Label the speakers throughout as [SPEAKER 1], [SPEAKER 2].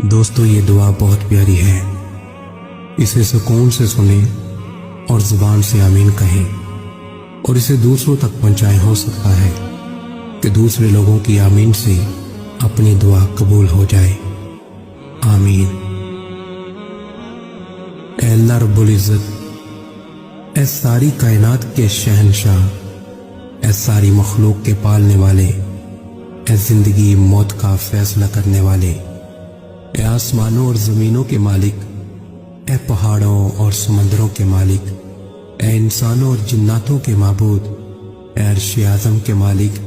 [SPEAKER 1] दोस्तों ये दुआ बहुत प्यारी है, इसे सुकून से सुने और जुबान से आमीन कहें और इसे दूसरों तक पहुंचाएं। हो सकता है कि दूसरे लोगों की आमीन से अपनी दुआ कबूल हो जाए। आमीन। ऐ अल्लाह रब्बुल इज़्ज़त, ऐ सारी कायनात के शहंशाह, ऐ सारी मखलूक के पालने वाले, ऐ जिंदगी मौत का फैसला करने वाले, ऐ आसमानों और ज़मीनों के मालिक, ऐ पहाड़ों और समंदरों के मालिक, ऐ इंसानों और जिन्नातों के माबूद, ऐ अर्श-ए आज़म के मालिक,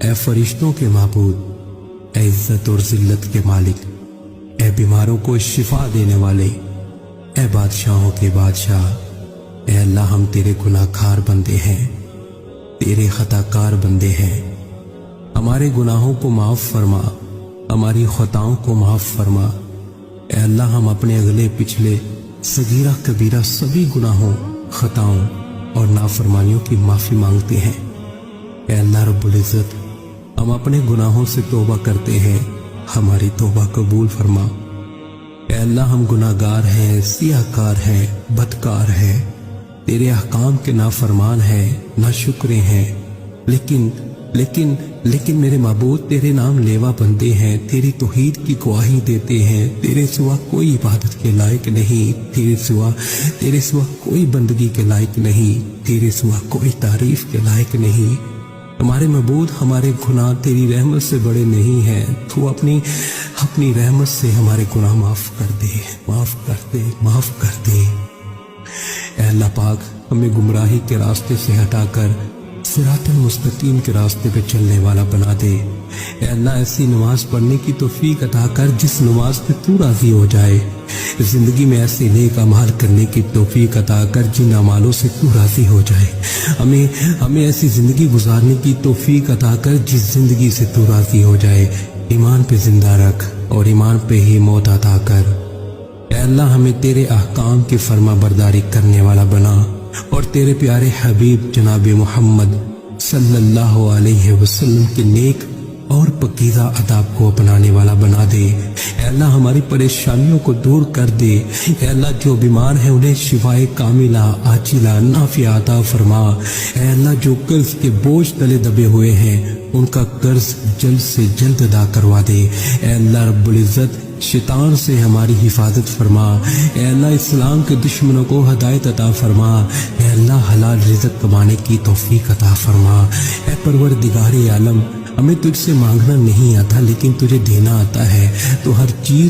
[SPEAKER 1] ऐ फरिश्तों के माबूद, ऐ इज़्ज़त और ज़िल्लत के मालिक, ऐ बीमारों को शिफा देने वाले, ऐ बादशाहों के बादशाह, ऐ अल्लाह हम तेरे गुनाहगार बंदे हैं, तेरे खताकार बंदे हैं। हमारे गुनाहों को माफ़ फरमा, हमारी खताओं को माफ़ फरमा। ऐ अल्लाह हम अपने अगले पिछले सगीरा कबीरा सभी गुनाहों, खताओं और नाफरमानियों की माफ़ी मांगते हैं। ऐ अल्लाह रब्बुल इज़्ज़त, हम अपने गुनाहों से तौबा करते हैं, हमारी तौबा कबूल फरमा। ऐ अल्लाह हम गुनाहगार हैं, सियाहकार हैं, बदकार हैं, तेरे अहकाम के नाफरमान हैं, नाशुक्रे हैं, लेकिन मेरे माबूद तेरे नाम लेवा बंदे हैं, तेरी तौहीद की गवाही देते हैं। तेरे सिवा कोई इबादत के लायक नहीं, तेरे सिवा कोई बंदगी के लायक नहीं, तेरे सिवा कोई तारीफ के लायक नहीं। हमारे माबूद, हमारे गुनाह तेरी रहमत से बड़े नहीं हैं। तू अपनी रहमत से हमारे गुनाह माफ कर दे, माफ कर दे, माफ कर दे। ऐ अल्लाह पाक, हमें गुमराही के रास्ते से हटाकर सिरातुल मुस्तकीम के रास्ते पे चलने वाला बना दे। ऐ अल्लाह, ऐसी नमाज पढ़ने की तौफीक अता कर जिस नमाज पे तू राजी हो जाए। जिंदगी में ऐसे नेक अमाल करने की तौफीक अता कर जिन अमालों से तू राजी हो जाए। हमें ऐसी जिंदगी गुजारने की तौफीक अता कर जिस जिंदगी से तू राजी हो जाए। ईमान पे जिंदा रख और ईमान पे ही मौत अता कर। ऐ अल्लाह, हमें तेरे अहकाम की फर्मा बरदारी करने वाला बना और तेरे प्यारे हबीब जनाब मोहम्मद सल्लल्लाहु अलैहि वसल्लम के नेक और पकीज़ा अदाब को अपनाने वाला बना दे। ऐ अल्लाह, हमारी परेशानियों को दूर कर दे। ऐ अल्लाह, जो बीमार है उन्हें शिफाए कामिला आजिला नाफिया अता फरमा। ऐ अल्लाह, जो कर्ज के बोझ तले दबे हुए हैं उनका कर्ज जल्द से जल्द अदा करवा दे। ऐ अल्लाह रब्बुल इज़्ज़त, शैतान से हमारी हिफाजत फरमा। ऐ अल्लाह, इस्लाम के दुश्मनों को हदायत अता फरमा। ऐ अल्लाह, हलाल रिज़्क़ कमाने की तौफीक अता फरमा। ऐ परवरदिगार आलम, हमें तुझसे मांगना नहीं आता लेकिन तुझे देना आता है। तो हर चीज